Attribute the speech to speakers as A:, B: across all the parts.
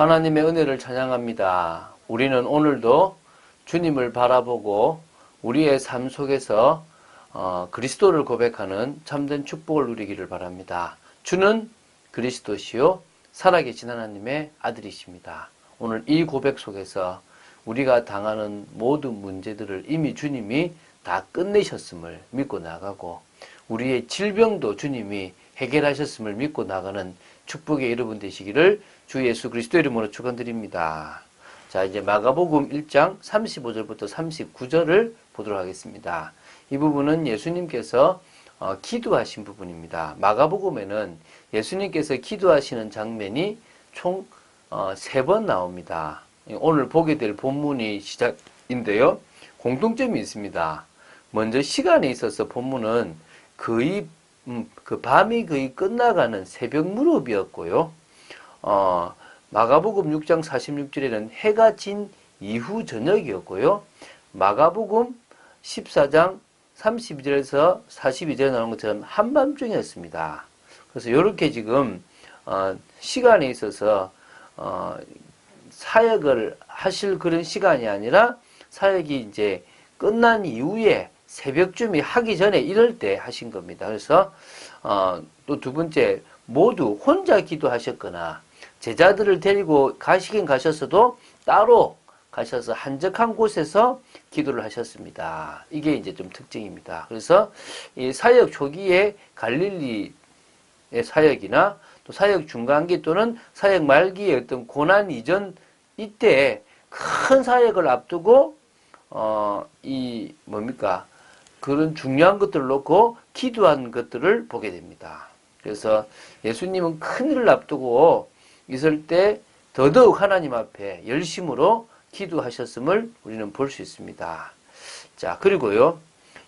A: 하나님의 은혜를 찬양합니다. 우리는 오늘도 주님을 바라보고 우리의 삶 속에서 그리스도를 고백하는 참된 축복을 누리기를 바랍니다. 주는 그리스도시요 살아계신 하나님의 아들이십니다. 오늘 이 고백 속에서 우리가 당하는 모든 문제들을 이미 주님이 다 끝내셨음을 믿고 나가고 우리의 질병도 주님이 해결하셨음을 믿고 나가는 축복의 여러분 되시기를 주 예수 그리스도 이름으로 축원드립니다. 자, 이제 마가복음 1장 35절부터 39절을 보도록 하겠습니다. 이 부분은 예수님께서 기도하신 부분입니다. 마가복음에는 예수님께서 기도하시는 장면이 총 3번 나옵니다. 오늘 보게 될 본문이 시작인데요. 공통점이 있습니다. 먼저 시간에 있어서 본문은 거의 밤이 거의 끝나가는 새벽 무렵이었고요. 마가복음 6장 46절에는 해가 진 이후 저녁이었고요. 마가복음 14장 32절에서 42절에 나오는 것처럼 한밤중이었습니다. 그래서 이렇게 지금 시간에 있어서 사역을 하실 그런 시간이 아니라 사역이 이제 끝난 이후에 새벽쯤이 하기 전에 이럴 때 하신 겁니다. 그래서 또 두 번째 모두 혼자 기도하셨거나 제자들을 데리고 가시긴 가셨어도 따로 가셔서 한적한 곳에서 기도를 하셨습니다. 이게 이제 좀 특징입니다. 그래서 이 사역 초기에 갈릴리의 사역이나 또 사역 중간기 또는 사역 말기의 어떤 고난 이전 이때 큰 사역을 앞두고 그런 중요한 것들을 놓고 기도한 것들을 보게 됩니다. 그래서 예수님은 큰 일을 앞두고 있을 때 더더욱 하나님 앞에 열심으로 기도하셨음을 우리는 볼 수 있습니다. 자, 그리고요,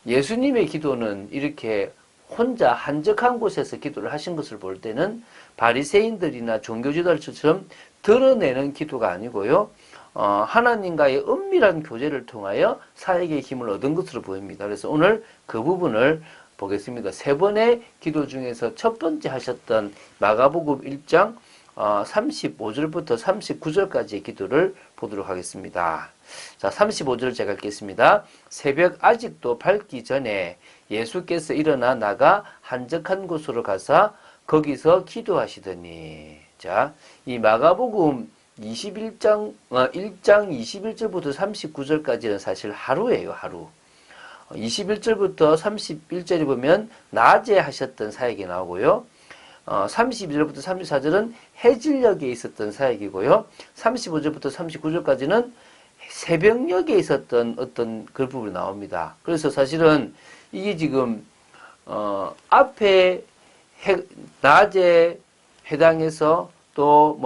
A: 예수님의 기도는 이렇게 혼자 한적한 곳에서 기도를 하신 것을 볼 때는 바리새인들이나 종교지도자처럼 드러내는 기도가 아니고요, 하나님과의 은밀한 교제를 통하여 사역의 힘을 얻은 것으로 보입니다. 그래서 오늘 그 부분을 보겠습니다. 3번의 기도 중에서 첫 번째 하셨던 마가복음 1장 35절부터 39절까지의 기도를 보도록 하겠습니다. 자, 35절을 제가 읽겠습니다. 새벽 아직도 밝기 전에 예수께서 일어나 나가 한적한 곳으로 가사 거기서 기도하시더니, 자, 이 마가복음 1장 21절부터 39절까지는 사실 하루예요, 하루. 21절부터 31절에 보면 낮에 하셨던 사역이 나오고요. 32절부터 34절은 해질녘에 있었던 사역이고요. 35절부터 39절까지는 새벽녘에 있었던 어떤 그 부분이 나옵니다. 그래서 사실은 이게 지금 앞에 낮에 해당해서 또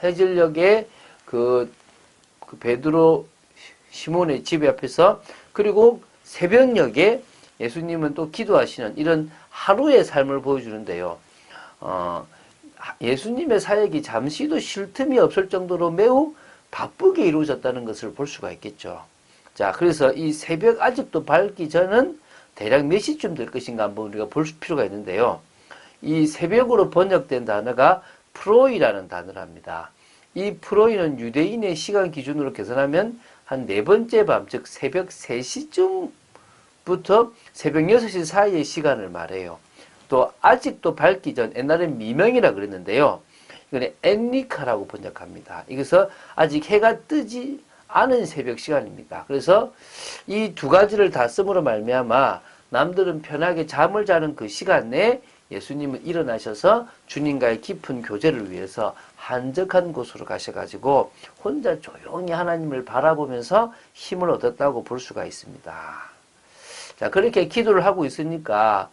A: 해질녘에 그 베드로 시몬의 집 앞에서 그리고 새벽녘에 예수님은 또 기도하시는 이런 하루의 삶을 보여주는데요. 예수님의 사역이 잠시도 쉴 틈이 없을 정도로 매우 바쁘게 이루어졌다는 것을 볼 수가 있겠죠. 자, 그래서 이 새벽 아직도 밝기 전은 대략 몇 시쯤 될 것인가 한번 우리가 볼 필요가 있는데요. 이 새벽으로 번역된 단어가 프로이라는 단어랍니다. 이 프로이는 유대인의 시간 기준으로 계산하면 한 4번째 밤, 즉 새벽 3시쯤부터 새벽 6시 사이의 시간을 말해요. 또 아직도 밝기 전, 옛날엔 미명이라 그랬는데요. 이거는 엔니카라고 번역합니다. 이것은 아직 해가 뜨지 않은 새벽 시간입니다. 그래서 이 두 가지를 다 씀으로 말미암아 남들은 편하게 잠을 자는 그 시간 내에 예수님은 일어나셔서 주님과의 깊은 교제를 위해서 한적한 곳으로 가셔가지고 혼자 조용히 하나님을 바라보면서 힘을 얻었다고 볼 수가 있습니다. 자, 그렇게 기도를 하고 있으니까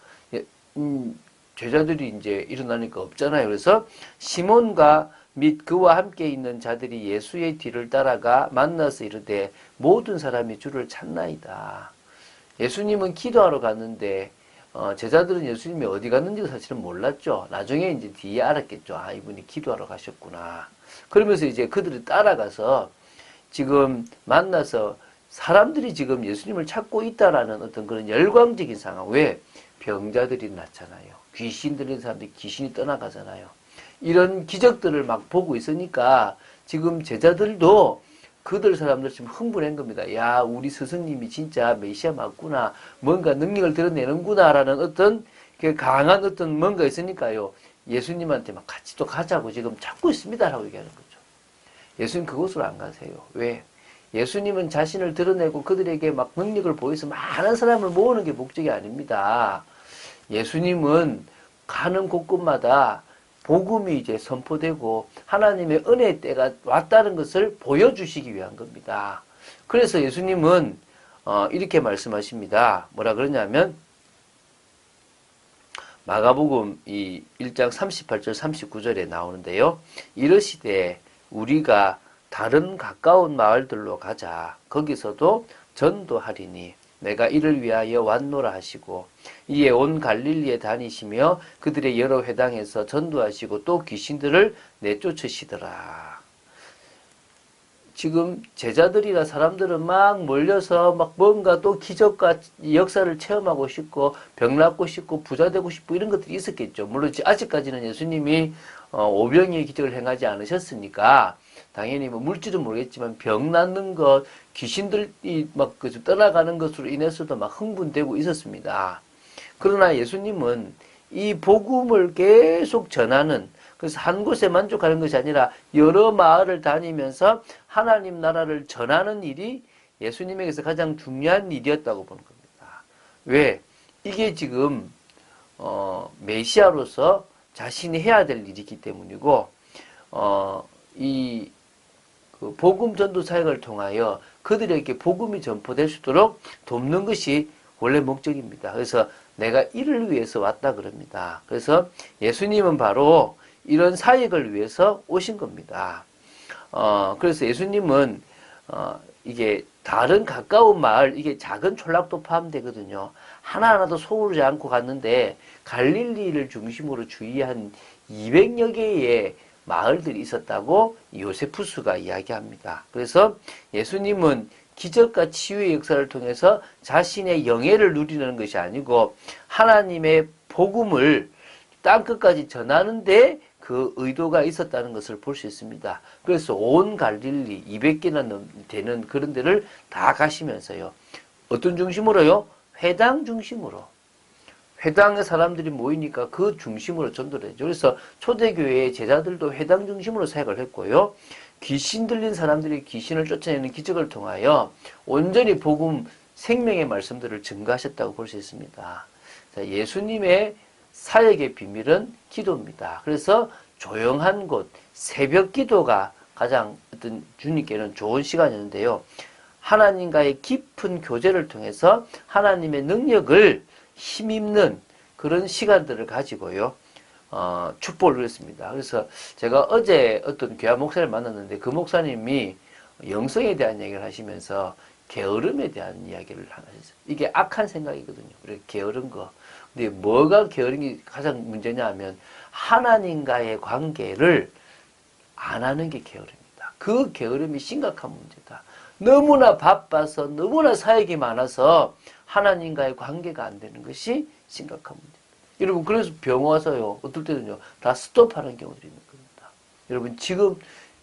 A: 제자들이 이제 일어나니까 없잖아요. 그래서 시몬과 및 그와 함께 있는 자들이 예수의 뒤를 따라가 만나서 이르되 모든 사람이 주를 찾나이다. 예수님은 기도하러 갔는데 제자들은 예수님이 어디 갔는지 사실은 몰랐죠. 나중에 이제 뒤에 알았겠죠. 아, 이분이 기도하러 가셨구나. 그러면서 이제 그들이 따라가서 지금 만나서 사람들이 지금 예수님을 찾고 있다라는 어떤 그런 열광적인 상황. 왜? 병자들이 낫잖아요. 귀신 들린 사람들이 귀신이 떠나가잖아요. 이런 기적들을 막 보고 있으니까 지금 제자들도 그들 사람들 지금 흥분한 겁니다. 야, 우리 스승님이 진짜 메시아 맞구나. 뭔가 능력을 드러내는구나라는 어떤 강한 어떤 뭔가 있으니까요. 예수님한테 막 같이 또 가자고 지금 찾고 있습니다라고 얘기하는 거죠. 예수님 그곳으로 안 가세요. 왜? 예수님은 자신을 드러내고 그들에게 막 능력을 보여서 많은 사람을 모으는 게 목적이 아닙니다. 예수님은 가는 곳곳마다 복음이 이제 선포되고 하나님의 은혜의 때가 왔다는 것을 보여주시기 위한 겁니다. 그래서 예수님은 이렇게 말씀하십니다. 뭐라 그러냐면 마가복음 이 1장 38절 39절에 나오는데요. 이르시되 우리가 다른 가까운 마을들로 가자. 거기서도 전도하리니 내가 이를 위하여 왔노라 하시고 이에 온 갈릴리에 다니시며 그들의 여러 회당에서 전도하시고 또 귀신들을 내쫓으시더라. 지금 제자들이나 사람들은 막 몰려서 막 뭔가 또 기적과 역사를 체험하고 싶고 병 낫고 싶고 부자 되고 싶고 이런 것들이 있었겠죠. 물론 아직까지는 예수님이 오병이의 기적을 행하지 않으셨으니까 당연히 뭐 물질은 모르겠지만 병 낫는 것, 귀신들이 막 떠나가는 것으로 인해서도 막 흥분되고 있었습니다. 그러나 예수님은 이 복음을 계속 전하는, 그래서 한 곳에 만족하는 것이 아니라 여러 마을을 다니면서 하나님 나라를 전하는 일이 예수님에게서 가장 중요한 일이었다고 보는 겁니다. 왜? 이게 지금 메시아로서 자신이 해야 될 일이기 때문이고 이 복음 전도 사역을 통하여 그들에게 복음이 전포될 수 있도록 돕는 것이 원래 목적입니다. 그래서 내가 이를 위해서 왔다 그럽니다. 그래서 예수님은 바로 이런 사역을 위해서 오신 겁니다. 그래서 예수님은 이게 다른 가까운 마을, 이게 작은 촌락도 포함되거든요. 하나하나도 소홀하지 않고 갔는데 갈릴리를 중심으로 주위 한 200여 개의 마을들이 있었다고 요세푸스가 이야기합니다. 그래서 예수님은 기적과 치유의 역사를 통해서 자신의 영예를 누리는 것이 아니고 하나님의 복음을 땅끝까지 전하는데 그 의도가 있었다는 것을 볼 수 있습니다. 그래서 온 갈릴리 200개나 되는 그런 데를 다 가시면서요. 어떤 중심으로요? 회당 중심으로. 회당에 사람들이 모이니까 그 중심으로 전도를 했죠. 그래서 초대교회의 제자들도 회당 중심으로 사역을 했고요. 귀신 들린 사람들이 귀신을 쫓아내는 기적을 통하여 온전히 복음 생명의 말씀들을 증거하셨다고 볼 수 있습니다. 자, 예수님의 사역의 비밀은 기도입니다. 그래서 조용한 곳, 새벽 기도가 가장 어떤 주님께는 좋은 시간이었는데요. 하나님과의 깊은 교제를 통해서 하나님의 능력을 힘입는 그런 시간들을 가지고요. 축복을 누렸습니다. 그래서 제가 어제 어떤 교회 목사를 만났는데 그 목사님이 영성에 대한 이야기를 하시면서 게으름에 대한 이야기를 하셨어요. 이게 악한 생각이거든요. 우리가 게으른 거. 근데 뭐가 게으른 게 가장 문제냐 하면 하나님과의 관계를 안 하는 게 게으름입니다. 그 게으름이 심각한 문제다. 너무나 바빠서 너무나 사역이 많아서 하나님과의 관계가 안 되는 것이 심각한 문제입니다. 여러분 그래서 병 와서요. 어떨 때는요. 다 스톱하는 경우들이 있는 겁니다. 여러분 지금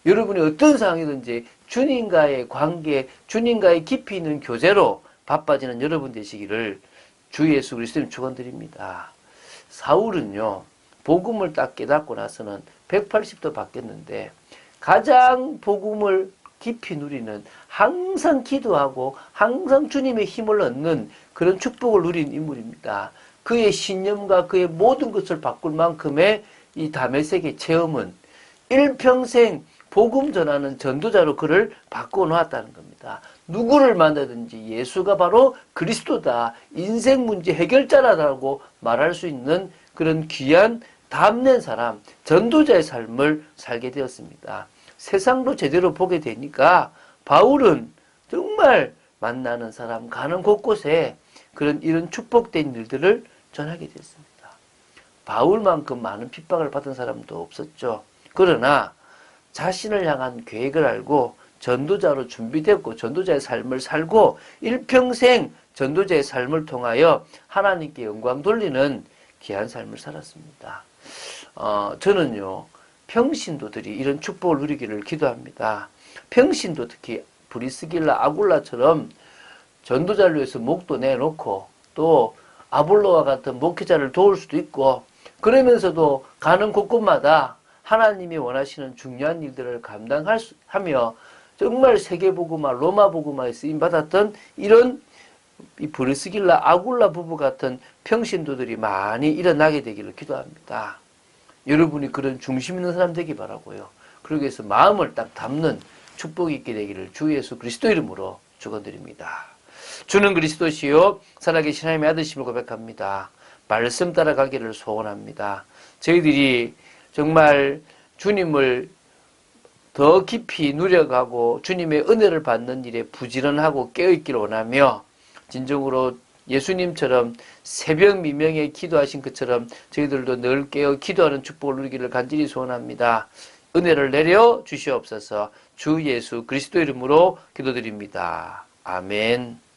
A: 여러분이 어떤 상황이든지 주님과의 관계, 주님과의 깊이 있는 교제로 바빠지는 여러분 되시기를 주 예수 그리스도님 축원드립니다. 사울은요. 복음을 딱 깨닫고 나서는 180도 바뀌었는데 가장 복음을 깊이 누리는 항상 기도하고 항상 주님의 힘을 얻는 그런 축복을 누린 인물입니다. 그의 신념과 그의 모든 것을 바꿀 만큼의 이 다메섹의 체험은 일평생 복음 전하는 전도자로 그를 바꿔놓았다는 겁니다. 누구를 만나든지 예수가 바로 그리스도다, 인생 문제 해결자라고 말할 수 있는 그런 귀한 담낸 사람, 전도자의 삶을 살게 되었습니다. 세상도 제대로 보게 되니까 바울은 정말 만나는 사람, 가는 곳곳에 이런 축복된 일들을 전하게 됐습니다. 바울만큼 많은 핍박을 받은 사람도 없었죠. 그러나 자신을 향한 계획을 알고 전도자로 준비됐고 전도자의 삶을 살고 일평생 전도자의 삶을 통하여 하나님께 영광 돌리는 귀한 삶을 살았습니다. 저는요, 평신도들이 이런 축복을 누리기를 기도합니다. 평신도 특히 브리스길라, 아굴라처럼 전도자를 위해서 목도 내놓고 또 아볼로와 같은 목회자를 도울 수도 있고 그러면서도 가는 곳곳마다 하나님이 원하시는 중요한 일들을 감당하며 정말 세계복음화, 로마복음화에 쓰임받았던 이런 이 브리스길라, 아굴라 부부 같은 평신도들이 많이 일어나게 되기를 기도합니다. 여러분이 그런 중심 있는 사람 되기 바라고요. 그러기 위해서 마음을 딱 담는 축복이 있게 되기를 주 예수 그리스도 이름으로 축원드립니다. 주는 그리스도시요 살아계신 하나님의 아들심을 고백합니다. 말씀 따라가기를 소원합니다. 저희들이 정말 주님을 더 깊이 누려가고 주님의 은혜를 받는 일에 부지런하고 깨어있기를 원하며 진정으로 예수님처럼 새벽 미명에 기도하신 것처럼 저희들도 늘 깨어 기도하는 축복을 누리기를 간절히 소원합니다. 은혜를 내려 주시옵소서. 주 예수 그리스도 이름으로 기도드립니다. 아멘.